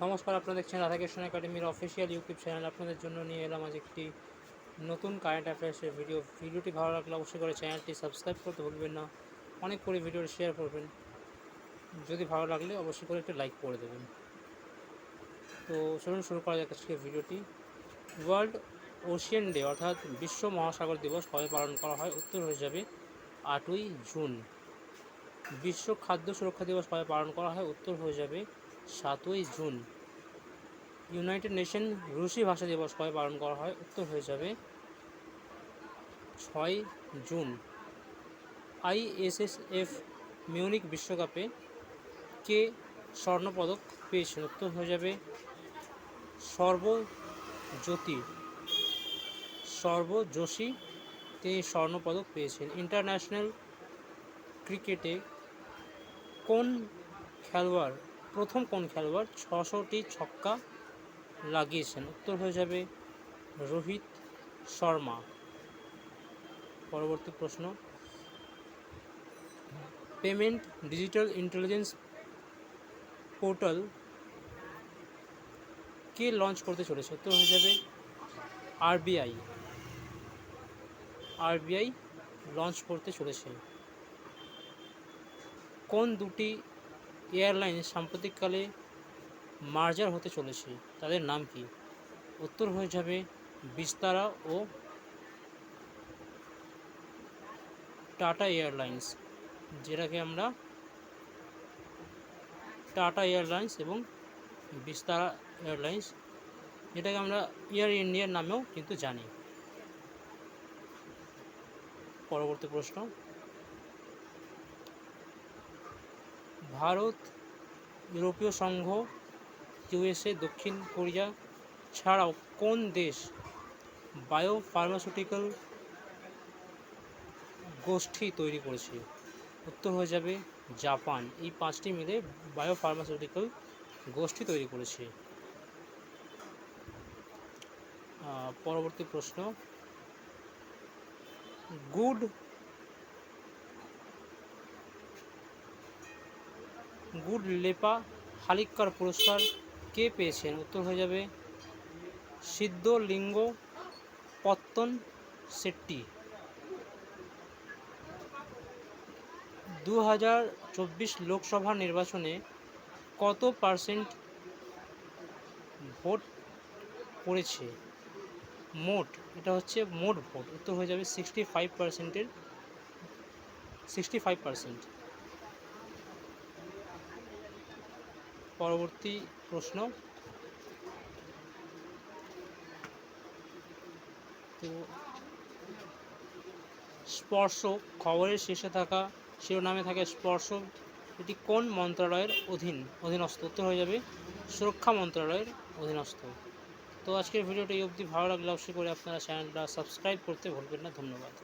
নমস্কার, আপনারা দেখছেন রাধাকৃষ্ণ একাডেমির অফিসিয়াল ইউটিউব চ্যানেল। আপনাদের জন্য নিয়ে এলাম আজ একটি নতুন কারেন্ট অ্যাফেয়ার্সের ভিডিওটি ভালো লাগলে অবশ্যই করে চ্যানেলটি সাবস্ক্রাইব করতে ভুলবেন না। অনেক করে ভিডিওটি শেয়ার করবেন। যদি ভালো লাগলে অবশ্যই করে একটু লাইক করে দেবেন। তো চলুন শুরু করা যাক আজকের ভিডিওটি। ওয়ার্ল্ড ওশিয়ান ডে অর্থাৎ বিশ্ব মহাসাগর দিবস কবে পালন করা হয়? উত্তর হয়ে যাবে 8ই জুন। বিশ্ব খাদ্য সুরক্ষা দিবস কবে পালন করা হয়? উত্তর হয়ে যাবে 7ই জুন। ইউনাইটেড নেশন রুশি ভাষা দিবস কবে পালন করা হয়? উত্তর হয়ে যাবে 6 জুন। ISSF মিউনিক বিশ্বকাপে কে স্বর্ণপদক পেয়েছেন? উত্তর হয়ে যাবে সর্বজোশী, তিনি স্বর্ণপদক পেয়েছেন। ইন্টারন্যাশনাল ক্রিকেটে প্রথম কোন খেলোয়াড় 600টি ছক্কা লাগিয়েছেন? উত্তর হয়ে যাবে রোহিত শর্মা। পরবর্তী প্রশ্ন, পেমেন্ট ডিজিটাল ইন্টেলিজেন্স পোর্টাল কে লঞ্চ করতে চলেছে? উত্তর হয়ে যাবে আরবিআই লঞ্চ করতে চলেছে। কোন দুটি এয়ারলাইন সাম্প্রতিককালে মার্জার হতে চলেছে? তাদের নাম কি? উত্তর হয়ে যাবে বিস্তারা ও টাটা এয়ারলাইন্স, যেটাকে আমরা টাটা এয়ারলাইন্স এবং বিস্তারা এয়ারলাইন্স, যেটাকে আমরা এয়ার ইন্ডিয়ার নামেও কিন্তু জানি। পরবর্তী প্রশ্ন, ভারত, ইউরোপীয় সংঘ, ইউএসএ, দক্ষিণ কোরিয়া ছাড়াও কোন দেশ বায়োফার্মাসিউটিক্যাল গোষ্ঠী তৈরি করেছে? উত্তর হয়ে যাবে জাপান। এই 5টি মিলে বায়োফার্মাসিউটিক্যাল গোষ্ঠী তৈরি করেছে। পরবর্তী প্রশ্ন, গুড লেপা হালিক্কার পুরস্কার কে পেয়েছেন? উত্তর হয়ে যাবে সিদ্ধলিঙ্গ পত্তন শেট্টি। 2024 লোকসভা নির্বাচনে কত % ভোট পড়েছে মোট? এটা হচ্ছে মোট ভোট। উত্তর হয়ে যাবে 65%। পরবর্তী প্রশ্ন, তো স্পর্শ খবরের শেষে থাকা শিরোনামে থাকে স্পর্শ, এটি কোন মন্ত্রণালয়ের অধীনস্থ? উত্তর হয়ে যাবে সুরক্ষা মন্ত্রণালয়ের অধীনস্থ। তো আজকের ভিডিওটি এই অবধি। ভালো লাগলে অবশ্যই করে আপনারা চ্যানেলটা সাবস্ক্রাইব করতে ভুলবেন না। ধন্যবাদ।